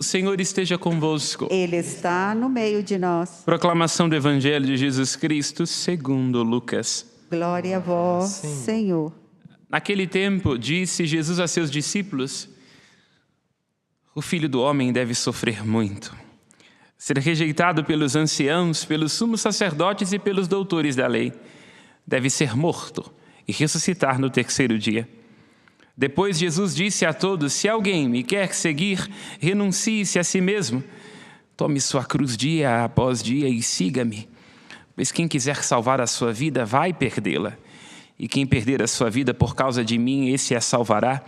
Senhor esteja convosco. Ele está no meio de nós. Proclamação do Evangelho de Jesus Cristo segundo Lucas. Glória a vós, Senhor. Naquele tempo, disse Jesus a seus discípulos: o Filho do Homem deve sofrer muito, ser rejeitado pelos anciãos, pelos sumos sacerdotes e pelos doutores da lei. Deve ser morto e ressuscitar no terceiro dia. Depois Jesus disse a todos: se alguém me quer seguir, renuncie-se a si mesmo. Tome sua cruz dia após dia e siga-me. Pois quem quiser salvar a sua vida vai perdê-la. E quem perder a sua vida por causa de mim, esse a salvará.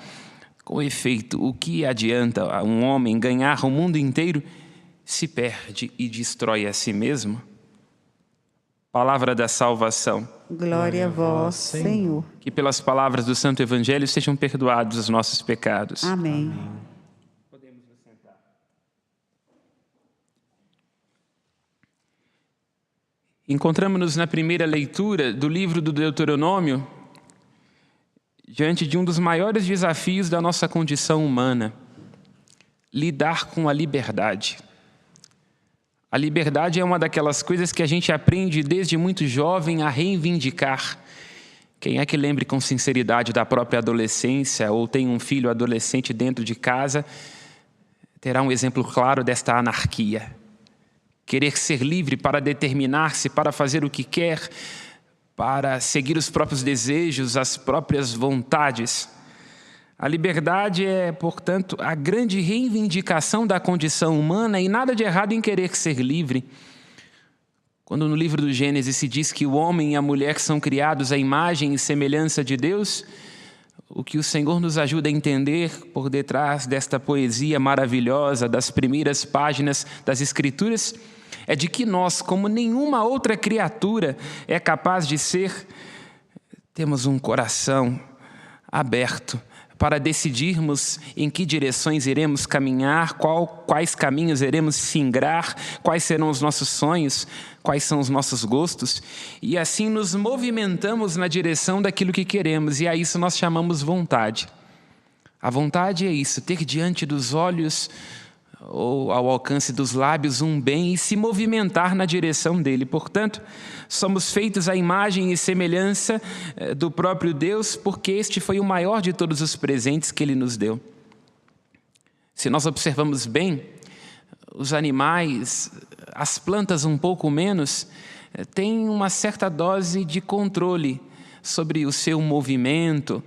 Com efeito, o que adianta a um homem ganhar o mundo inteiro se perde e destrói a si mesmo? Palavra da salvação. Glória a vós, Senhor. Que pelas palavras do Santo Evangelho sejam perdoados os nossos pecados. Amém. Podemos nos sentar. Encontramos-nos na primeira leitura do livro do Deuteronômio diante de um dos maiores desafios da nossa condição humana: lidar com a liberdade. A liberdade é uma daquelas coisas que a gente aprende desde muito jovem a reivindicar. Quem é que lembre com sinceridade da própria adolescência ou tem um filho adolescente dentro de casa, terá um exemplo claro desta anarquia. Querer ser livre para determinar-se, para fazer o que quer, para seguir os próprios desejos, as próprias vontades. A liberdade é, portanto, a grande reivindicação da condição humana e nada de errado em querer ser livre. Quando no livro do Gênesis se diz que o homem e a mulher são criados à imagem e semelhança de Deus, o que o Senhor nos ajuda a entender por detrás desta poesia maravilhosa das primeiras páginas das Escrituras é de que nós, como nenhuma outra criatura é capaz de ser, temos um coração aberto para decidirmos em que direções iremos caminhar, quais caminhos iremos singrar, quais serão os nossos sonhos, quais são os nossos gostos, e assim nos movimentamos na direção daquilo que queremos, e a isso nós chamamos vontade. A vontade é isso, ter diante dos olhos ou ao alcance dos lábios um bem e se movimentar na direção dele. Portanto, somos feitos à imagem e semelhança do próprio Deus, porque este foi o maior de todos os presentes que ele nos deu. Se nós observamos bem, os animais, as plantas um pouco menos, têm uma certa dose de controle sobre o seu movimento.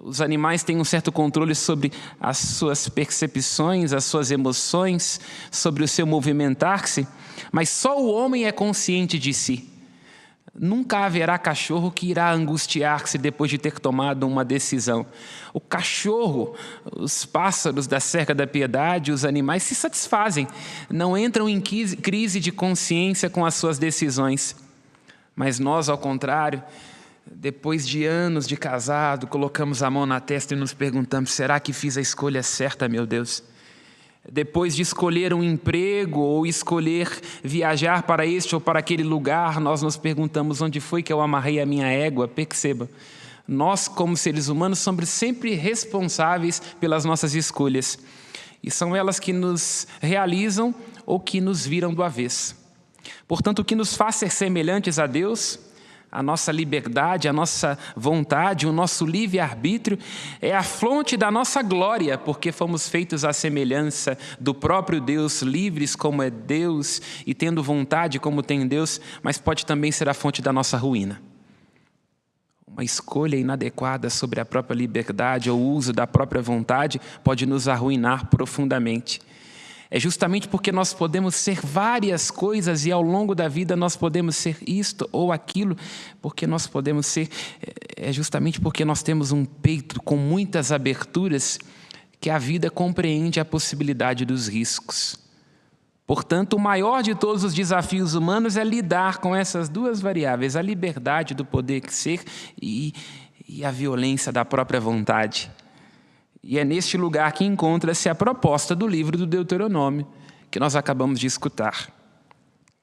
Os animais têm um certo controle sobre as suas percepções, as suas emoções, sobre o seu movimentar-se, mas só o homem é consciente de si. Nunca haverá cachorro que irá angustiar-se depois de ter tomado uma decisão. O cachorro, os pássaros da cerca da piedade, os animais se satisfazem, não entram em crise de consciência com as suas decisões. Mas nós, ao contrário, depois de anos de casado, colocamos a mão na testa e nos perguntamos: será que fiz a escolha certa, meu Deus? Depois de escolher um emprego ou escolher viajar para este ou para aquele lugar, nós nos perguntamos: onde foi que eu amarrei a minha égua? Perceba, nós como seres humanos somos sempre responsáveis pelas nossas escolhas. E são elas que nos realizam ou que nos viram do avesso. Portanto, o que nos faz ser semelhantes a Deus, a nossa liberdade, a nossa vontade, o nosso livre-arbítrio é a fonte da nossa glória, porque fomos feitos à semelhança do próprio Deus, livres como é Deus e tendo vontade como tem Deus, mas pode também ser a fonte da nossa ruína. Uma escolha inadequada sobre a própria liberdade ou o uso da própria vontade pode nos arruinar profundamente. É justamente porque nós podemos ser várias coisas e ao longo da vida nós podemos ser isto ou aquilo, porque nós podemos ser, é justamente porque nós temos um peito com muitas aberturas que a vida compreende a possibilidade dos riscos. Portanto, o maior de todos os desafios humanos é lidar com essas duas variáveis, a liberdade do poder ser e a violência da própria vontade. E é neste lugar que encontra-se a proposta do livro do Deuteronômio, que nós acabamos de escutar.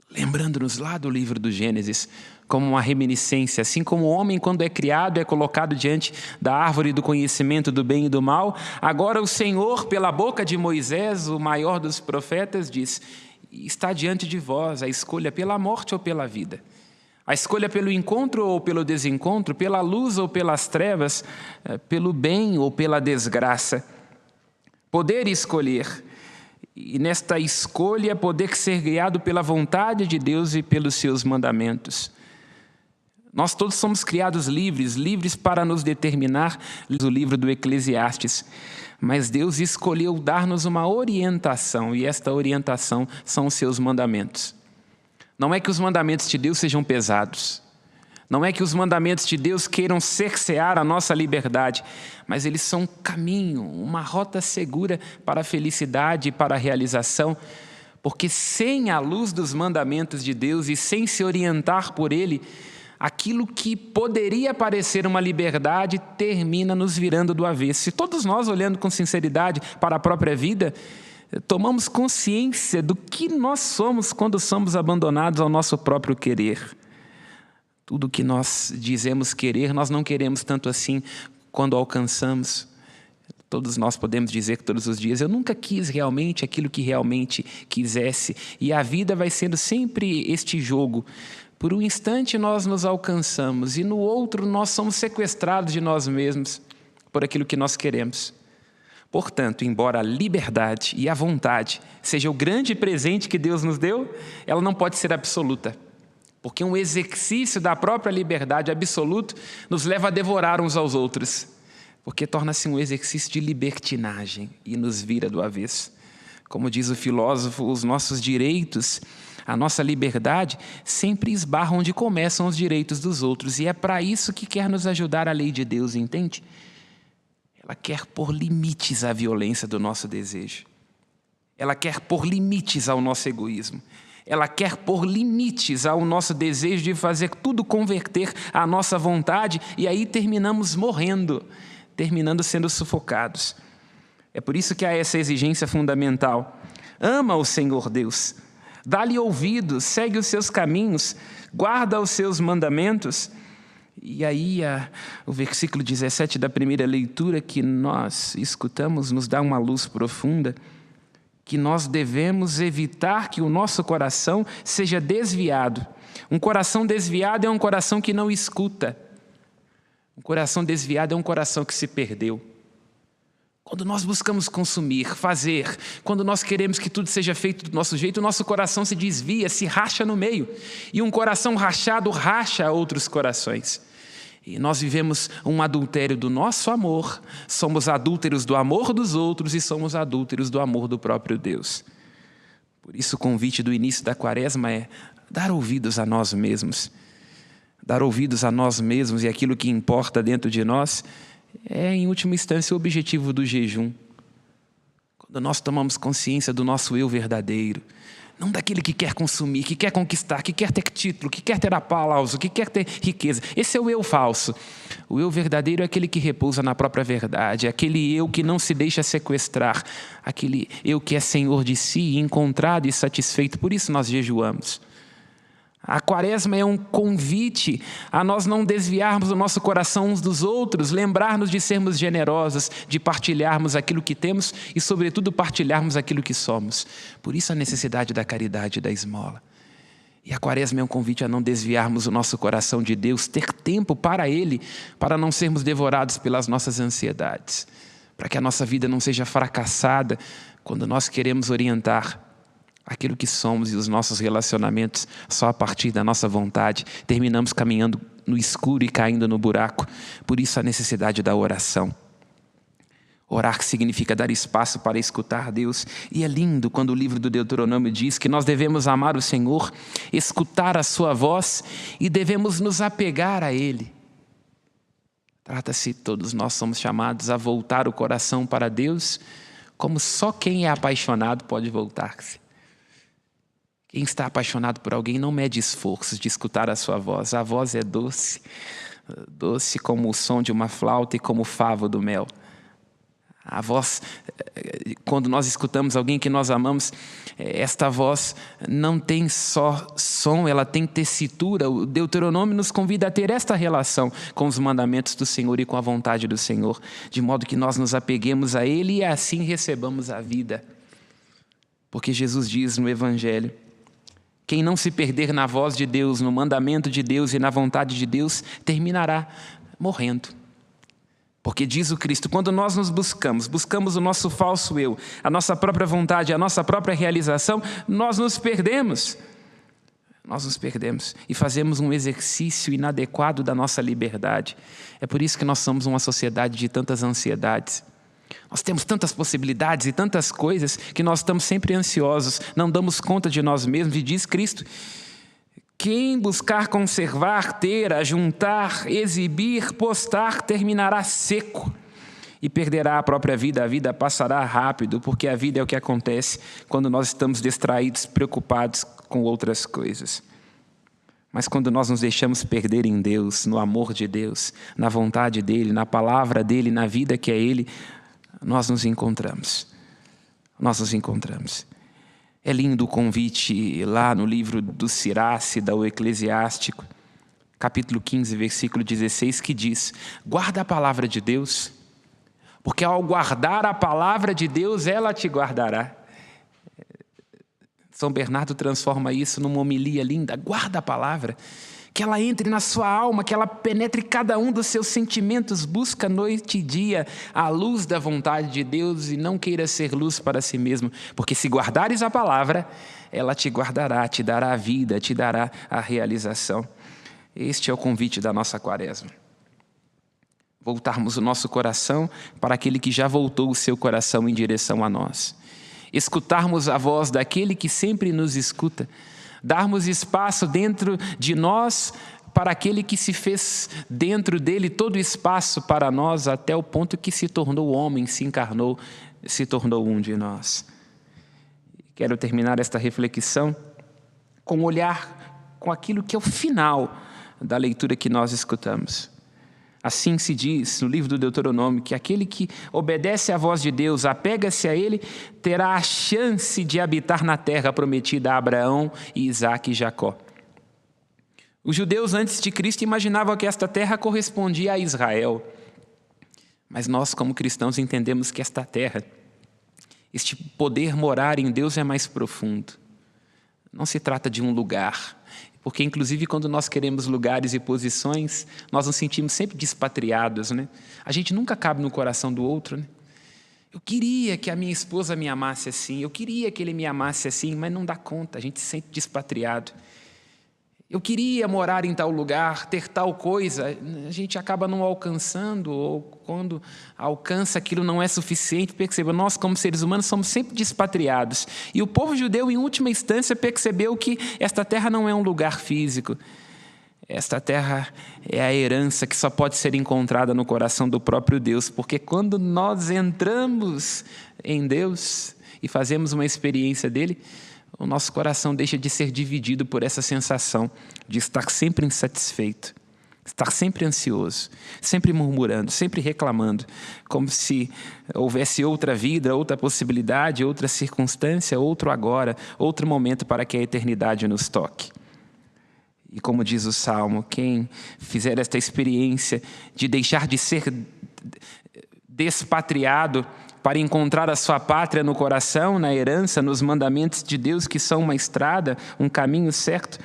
lembrando-nos lá do livro do Gênesis, como uma reminiscência, assim como o homem, quando é criado, é colocado diante da árvore do conhecimento do bem e do mal, agora o Senhor, pela boca de Moisés, o maior dos profetas, diz: está diante de vós a escolha pela morte ou pela vida, a escolha pelo encontro ou pelo desencontro, pela luz ou pelas trevas, pelo bem ou pela desgraça. Poder escolher, e nesta escolha poder ser guiado pela vontade de Deus e pelos seus mandamentos. Nós todos somos criados livres, livres para nos determinar, o livro do Eclesiastes. Mas Deus escolheu dar-nos uma orientação, e esta orientação são os seus mandamentos. Não é que os mandamentos de Deus sejam pesados. Não é que os mandamentos de Deus queiram cercear a nossa liberdade, mas eles são um caminho, uma rota segura para a felicidade e para a realização, porque sem a luz dos mandamentos de Deus e sem se orientar por Ele, aquilo que poderia parecer uma liberdade termina nos virando do avesso. E todos nós, olhando com sinceridade para a própria vida, tomamos consciência do que nós somos quando somos abandonados ao nosso próprio querer. Tudo que nós dizemos querer, nós não queremos tanto assim quando alcançamos. Todos nós podemos dizer que todos os dias: eu nunca quis realmente aquilo que realmente quisesse. E a vida vai sendo sempre este jogo. Por um instante nós nos alcançamos e no outro nós somos sequestrados de nós mesmos por aquilo que nós queremos. Portanto, embora a liberdade e a vontade seja o grande presente que Deus nos deu, ela não pode ser absoluta. Porque um exercício da própria liberdade absoluto nos leva a devorar uns aos outros. Porque torna-se um exercício de libertinagem e nos vira do avesso. Como diz o filósofo, os nossos direitos, a nossa liberdade, sempre esbarram onde começam os direitos dos outros. E é para isso que quer nos ajudar a lei de Deus, entende? Ela quer pôr limites à violência do nosso desejo. Ela quer pôr limites ao nosso egoísmo. Ela quer pôr limites ao nosso desejo de fazer tudo converter à nossa vontade, e aí terminamos morrendo, terminando sendo sufocados. É por isso que há essa exigência fundamental. Ama o Senhor Deus, dá-lhe ouvidos, segue os seus caminhos, guarda os seus mandamentos. E aí o versículo 17 da primeira leitura que nós escutamos nos dá uma luz profunda, que nós devemos evitar que o nosso coração seja desviado. Um coração desviado é um coração que não escuta. Um coração desviado é um coração que se perdeu. Quando nós buscamos consumir, fazer, quando nós queremos que tudo seja feito do nosso jeito, o nosso coração se desvia, se racha no meio. E um coração rachado racha outros corações. E nós vivemos um adultério do nosso amor, somos adúlteros do amor dos outros e somos adúlteros do amor do próprio Deus. Por isso o convite do início da Quaresma é dar ouvidos a nós mesmos. Dar ouvidos a nós mesmos e aquilo que importa dentro de nós é, em última instância, o objetivo do jejum. Quando nós tomamos consciência do nosso eu verdadeiro, não daquele que quer consumir, que quer conquistar, que quer ter título, que quer ter aplauso, que quer ter riqueza. Esse é o eu falso. O eu verdadeiro é aquele que repousa na própria verdade, aquele eu que não se deixa sequestrar, aquele eu que é senhor de si, encontrado e satisfeito. Por isso nós jejuamos. A Quaresma é um convite a nós não desviarmos o nosso coração uns dos outros, lembrar-nos de sermos generosos, de partilharmos aquilo que temos e, sobretudo, partilharmos aquilo que somos. Por isso a necessidade da caridade e da esmola. E a Quaresma é um convite a não desviarmos o nosso coração de Deus, ter tempo para Ele, para não sermos devorados pelas nossas ansiedades, para que a nossa vida não seja fracassada quando nós queremos orientar aquilo que somos e os nossos relacionamentos só a partir da nossa vontade. Terminamos caminhando no escuro e caindo no buraco. Por isso a necessidade da oração. Orar significa dar espaço para escutar Deus. E é lindo quando o livro do Deuteronômio diz que nós devemos amar o Senhor, escutar a sua voz e devemos nos apegar a Ele. Trata-se, todos nós somos chamados a voltar o coração para Deus, como só quem é apaixonado pode voltar-se. Quem está apaixonado por alguém não mede esforços de escutar a sua voz. A voz é doce, doce como o som de uma flauta e como o favo do mel. A voz, quando nós escutamos alguém que nós amamos, esta voz não tem só som, ela tem tessitura. O Deuteronômio nos convida a ter esta relação com os mandamentos do Senhor e com a vontade do Senhor, de modo que nós nos apeguemos a Ele e assim recebamos a vida. Porque Jesus diz no Evangelho: quem não se perder na voz de Deus, no mandamento de Deus e na vontade de Deus, terminará morrendo. Porque diz o Cristo, quando nós nos buscamos o nosso falso eu, a nossa própria vontade, a nossa própria realização, nós nos perdemos. Nós nos perdemos e fazemos um exercício inadequado da nossa liberdade. É por isso que nós somos uma sociedade de tantas ansiedades. Nós temos tantas possibilidades e tantas coisas que nós estamos sempre ansiosos, não damos conta de nós mesmos. E diz Cristo: quem buscar conservar, ter, ajuntar, exibir, postar, terminará seco e perderá a própria vida. A vida passará rápido, porque a vida é o que acontece quando nós estamos distraídos, preocupados com outras coisas. Mas quando nós nos deixamos perder em Deus, no amor de Deus, na vontade dEle, na palavra dEle, na vida que é Ele, nós nos encontramos. Nós nos encontramos. É lindo o convite lá no livro do Siracida, o Eclesiástico, capítulo 15, versículo 16, que diz: guarda a palavra de Deus, porque ao guardar a palavra de Deus, ela te guardará. São Bernardo transforma isso numa homilia linda. Guarda a palavra, que ela entre na sua alma, que ela penetre cada um dos seus sentimentos. Busca noite e dia a luz da vontade de Deus e não queira ser luz para si mesmo. Porque se guardares a palavra, ela te guardará, te dará a vida, te dará a realização. Este é o convite da nossa quaresma. Voltarmos o nosso coração para aquele que já voltou o seu coração em direção a nós. Escutarmos a voz daquele que sempre nos escuta. Darmos espaço dentro de nós para aquele que se fez dentro dele todo espaço para nós, até o ponto que se tornou homem, se encarnou, se tornou um de nós. Quero terminar esta reflexão com um olhar com aquilo que é o final da leitura que nós escutamos. Assim se diz no livro do Deuteronômio, que aquele que obedece à voz de Deus, apega-se a Ele, terá a chance de habitar na terra prometida a Abraão, Isaque e Jacó. Os judeus antes de Cristo imaginavam que esta terra correspondia a Israel. Mas nós, como cristãos, entendemos que esta terra, este poder morar em Deus é mais profundo. Não se trata de um lugar. Porque, inclusive, quando nós queremos lugares e posições, nós nos sentimos sempre despatriados, né? A gente nunca cabe no coração do outro, né? Eu queria que a minha esposa me amasse assim, eu queria que ele me amasse assim, mas não dá conta, a gente se sente despatriado. Eu queria morar em tal lugar, ter tal coisa, a gente acaba não alcançando, ou quando alcança aquilo não é suficiente. Perceba, nós como seres humanos somos sempre despatriados. E o povo judeu, em última instância, percebeu que esta terra não é um lugar físico. Esta terra é a herança que só pode ser encontrada no coração do próprio Deus, porque quando nós entramos em Deus e fazemos uma experiência dele, o nosso coração deixa de ser dividido por essa sensação de estar sempre insatisfeito, estar sempre ansioso, sempre murmurando, sempre reclamando, como se houvesse outra vida, outra possibilidade, outra circunstância, outro agora, outro momento para que a eternidade nos toque. E como diz o Salmo, quem fizer esta experiência de deixar de ser despatriado para encontrar a sua pátria no coração, na herança, nos mandamentos de Deus, que são uma estrada, um caminho certo,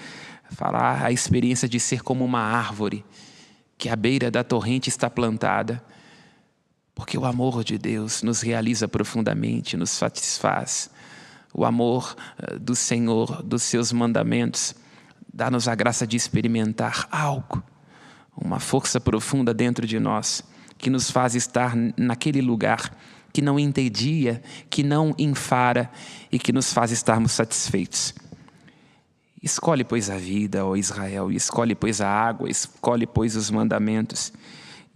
falar a experiência de ser como uma árvore que à beira da torrente está plantada, porque o amor de Deus nos realiza profundamente, nos satisfaz. O amor do Senhor, dos seus mandamentos, dá-nos a graça de experimentar algo, uma força profunda dentro de nós, que nos faz estar naquele lugar que não entedia, que não enfara e que nos faz estarmos satisfeitos. Escolhe, pois, a vida, ó Israel, escolhe, pois, a água, escolhe, pois, os mandamentos,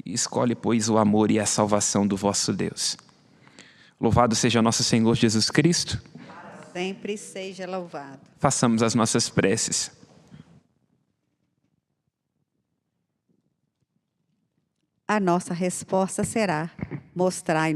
escolhe, pois, o amor e a salvação do vosso Deus. Louvado seja nosso Senhor Jesus Cristo. Sempre seja louvado. Façamos as nossas preces. A nossa resposta será: mostrai-nos